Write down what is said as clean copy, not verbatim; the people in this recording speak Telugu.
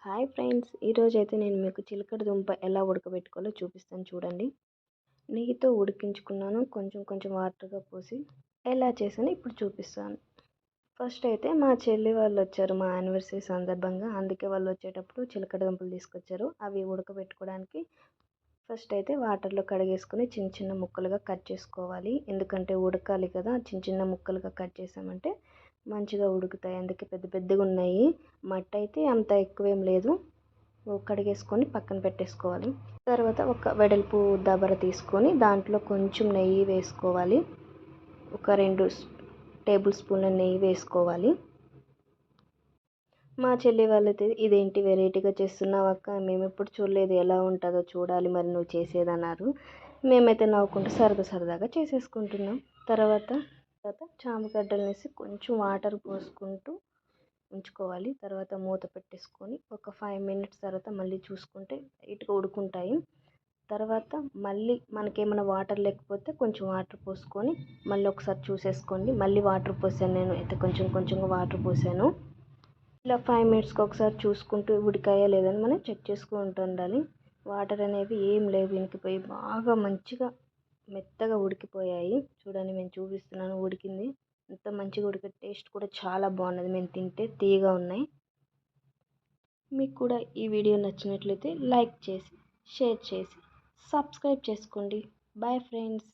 హాయ్ ఫ్రెండ్స్, ఈరోజైతే నేను మీకు చిలకడ దుంప ఎలా ఉడకబెట్టుకోవాలో చూపిస్తాను చూడండి. నెయ్యితో ఉడికించుకున్నాను, కొంచెం కొంచెం వాటర్గా పోసి ఎలా చేసానో ఇప్పుడు చూపిస్తాను. ఫస్ట్ అయితే మా చెల్లి వాళ్ళు వచ్చారు మా యానివర్సరీ సందర్భంగా, అందుకే వాళ్ళు వచ్చేటప్పుడు చిలకడ దుంపలు తీసుకొచ్చారు. అవి ఉడకబెట్టుకోవడానికి ఫస్ట్ అయితే వాటర్లో కడిగేసుకొని చిన్న చిన్న ముక్కలుగా కట్ చేసుకోవాలి. ఎందుకంటే ఉడకాలి కదా, చిన్న చిన్న ముక్కలుగా కట్ చేసామంటే మంచిగా ఉడుకుతాయి. అందుకే పెద్ద పెద్దగా ఉన్నాయి. మట్టి అయితే అంత ఎక్కువేం లేదు. కడిగేసుకొని పక్కన పెట్టేసుకోవాలి. తర్వాత ఒక వెడల్పు దబర తీసుకొని దాంట్లో కొంచెం నెయ్యి వేసుకోవాలి. ఒక 2 టేబుల్ స్పూన్ల నెయ్యి వేసుకోవాలి. మా చెల్లి వాళ్ళైతే ఇదేంటి వెరైటీగా చేస్తున్నావు అక్క, మేము ఎప్పుడు చూడలేదు, ఎలా ఉంటుందో చూడాలి మరి నువ్వు చేసేదన్నారు. మేమైతే నవ్వుకుంటూ సరదాగా చేసేసుకుంటున్నాం. తర్వాత చామగడ్డలు వేసి కొంచెం వాటర్ పోసుకుంటూ ఉంచుకోవాలి. తర్వాత మూత పెట్టేసుకొని ఒక 5 మినిట్స్ తర్వాత మళ్ళీ చూసుకుంటే లైట్గా ఉడుకుంటాయి. తర్వాత మళ్ళీ మనకేమైనా వాటర్ లేకపోతే కొంచెం వాటర్ పోసుకొని మళ్ళీ ఒకసారి చూసేసుకోండి. మళ్ళీ వాటర్ పోసాను, నేను అయితే కొంచెంగా వాటర్ పోసాను. ఇలా 5 మినిట్స్కి ఒకసారి చూసుకుంటూ ఉడికాయా లేదని మనం చెక్ చేసుకుంటూ ఉండాలి. వాటర్ అనేవి ఏం లేవు, ఇంకిపోయి బాగా మంచిగా మెత్తగా ఉడికిపోయాయి. చూడండి, నేను చూపిస్తున్నాను, ఉడికింది. ఎంత మంచిగా ఉడికే, టేస్ట్ కూడా చాలా బాగున్నది. మేము తింటే తీయగా ఉన్నాయి. మీకు కూడా ఈ వీడియో నచ్చినట్లయితే లైక్ చేసి, షేర్ చేసి, సబ్స్క్రైబ్ చేసుకోండి. Bye friends.